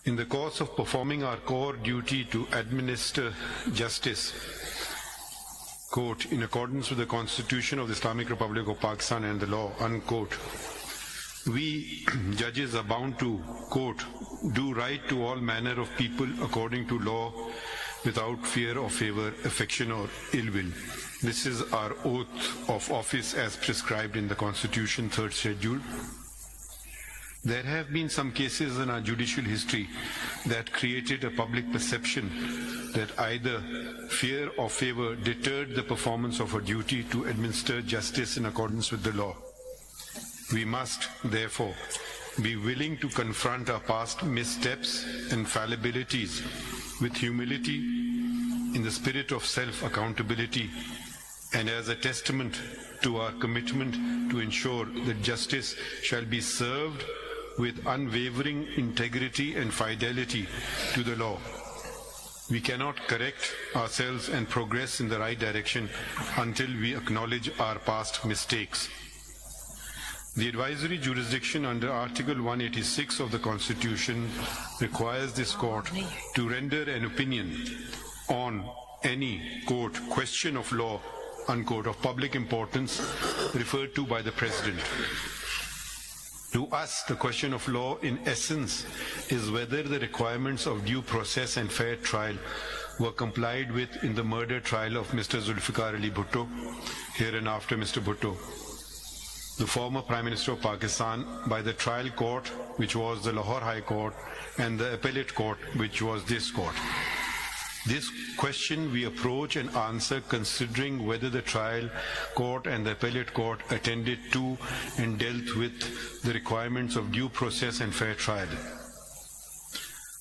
In the course of performing our core duty to administer justice, quote, in accordance with the Constitution of the Islamic Republic of Pakistan and the law, unquote, we judges are bound to, quote, do right to all manner of people according to law without fear or favor, affection or ill will. This is our oath of office as prescribed in the Constitution, 3rd Schedule. There have been some cases in our judicial history that created a public perception that either fear or favor deterred the performance of our duty to administer justice in accordance with the law. We must, therefore, be willing to confront our past missteps and fallibilities with humility in the spirit of self-accountability and as a testament to our commitment to ensure that justice shall be served with unwavering integrity and fidelity to the law. We cannot correct ourselves and progress in the right direction until we acknowledge our past mistakes. The advisory jurisdiction under Article 186 of the Constitution requires this court to render an opinion on any, quote, question of law, unquote, of public importance referred to by the President. To us, the question of law in essence is whether the requirements of due process and fair trial were complied with in the murder trial of Mr. Zulfikar Ali Bhutto, hereinafter Mr. Bhutto, the former Prime Minister of Pakistan, by the trial court, which was the Lahore High Court, and the appellate court, which was this court. This question we approach and answer considering whether the trial court and the appellate court attended to and dealt with the requirements of due process and fair trial.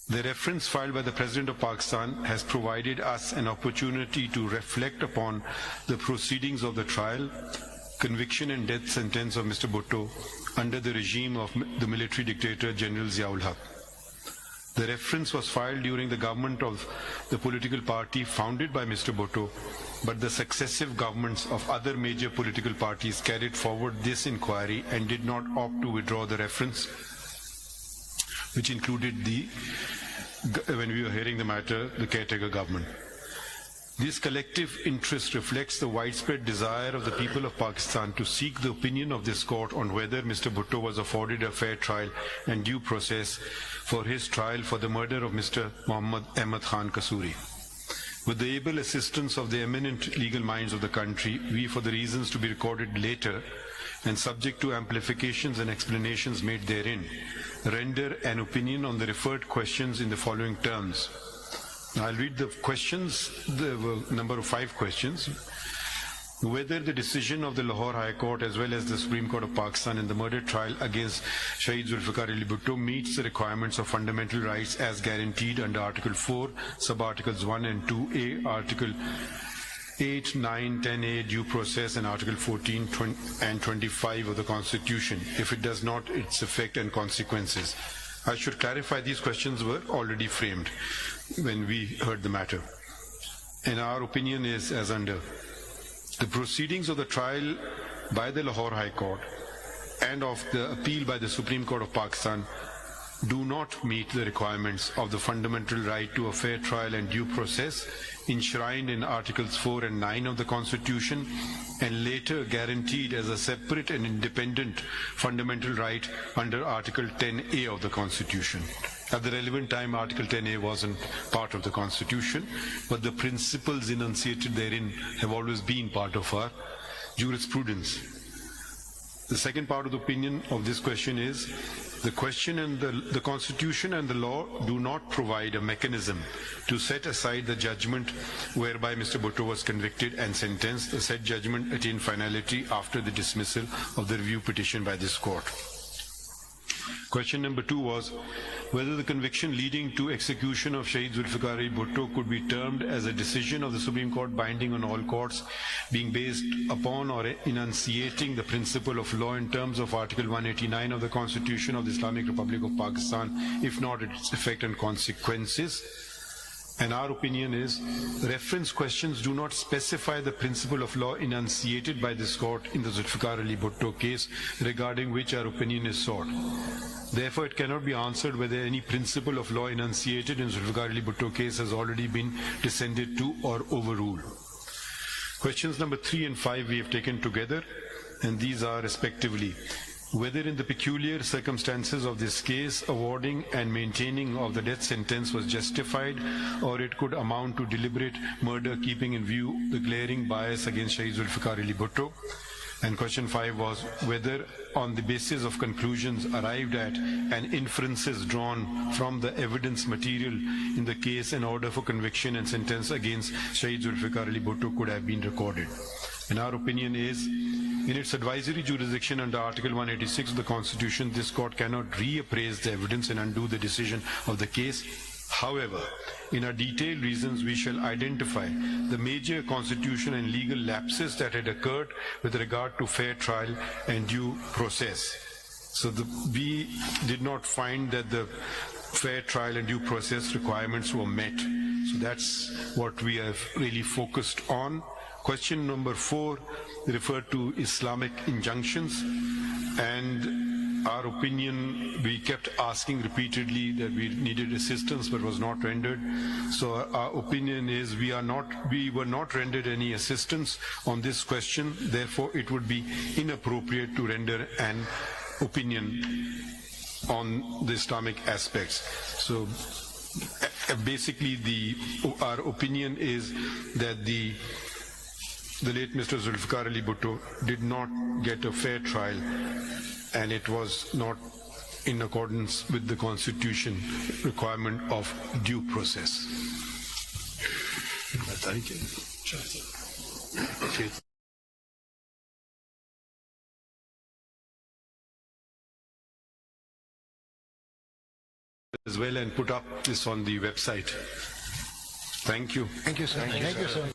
The reference filed by the President of Pakistan has provided us an opportunity to reflect upon the proceedings of the trial, conviction and death sentence of Mr. Bhutto under the regime of the military dictator General Ziaul Haq. The reference was filed during the government of the political party founded by Mr. Bhutto, but the successive governments of other major political parties carried forward this inquiry and did not opt to withdraw the reference, which included the, when we were hearing the matter, the caretaker government. This collective interest reflects the widespread desire of the people of Pakistan to seek the opinion of this court on whether Mr. Bhutto was afforded a fair trial and due process for his trial for the murder of Mr. Muhammad Ahmad Khan Kasuri. With the able assistance of the eminent legal minds of the country, we, for the reasons to be recorded later and subject to amplifications and explanations made therein, render an opinion on the referred questions in the following terms. Now, I'll read the questions. There were a number of 5 questions. Whether the decision of the Lahore High Court as well as the Supreme Court of Pakistan in the murder trial against Shaheed Zulfikar Ali Bhutto meets the requirements of fundamental rights as guaranteed under Article 4, Sub-Articles 1 and 2A, Article 8, 9, 10A, due process, and Article 14 and 25 of the Constitution. If it does not, its effect and consequences. I should clarify these questions were already framed when we heard the matter. And our opinion is as under. The proceedings of the trial by the Lahore High Court and of the appeal by the Supreme Court of Pakistan do not meet the requirements of the fundamental right to a fair trial and due process enshrined in Articles 4 and 9 of the Constitution and later guaranteed as a separate and independent fundamental right under Article 10A of the Constitution. At the relevant time, Article 10A wasn't part of the Constitution, but the principles enunciated therein have always been part of our jurisprudence. The second part of the opinion of this question is, the question and the Constitution and the law do not provide a mechanism to set aside the judgment whereby Mr. Bhutto was convicted and sentenced. The said judgment attained finality after the dismissal of the review petition by this court. Question number 2 was whether the conviction leading to execution of Shaheed Zulfikar Ali Bhutto could be termed as a decision of the Supreme Court binding on all courts, being based upon or enunciating the principle of law in terms of Article 189 of the Constitution of the Islamic Republic of Pakistan, if not its effect and consequences. And our opinion is, reference questions do not specify the principle of law enunciated by this court in the Zulfikar Ali Bhutto case, regarding which our opinion is sought. Therefore, it cannot be answered whether any principle of law enunciated in Zulfikar Ali Bhutto case has already been descended to or overruled. Questions number 3 and 5 we have taken together, and these are respectively: whether in the peculiar circumstances of this case, awarding and maintaining of the death sentence was justified, or it could amount to deliberate murder, keeping in view the glaring bias against Shaheed Zulfikar Ali Bhutto. And question 5 was whether, on the basis of conclusions arrived at and inferences drawn from the evidence material in the case, an order for conviction and sentence against Shaheed Zulfikar Ali Bhutto could have been recorded. And our opinion is, in its advisory jurisdiction under Article 186 of the Constitution, this court cannot reappraise the evidence and undo the decision of the case. However, in our detailed reasons, we shall identify the major constitutional and legal lapses that had occurred with regard to fair trial and due process. So we did not find that the fair trial and due process requirements were met. So that's what we have really focused on. Question number 4 referred to Islamic injunctions, and our opinion, we kept asking repeatedly that we needed assistance but was not rendered. So our opinion is we were not rendered any assistance on this question. Therefore, it would be inappropriate to render an opinion on the Islamic aspects. So basically our opinion is that the late Mr. Zulfikar Ali Bhutto did not get a fair trial, and it was not in accordance with the Constitution requirement of due process. As well, and put up this on the website. Thank you. Thank you, sir. Thank you, sir.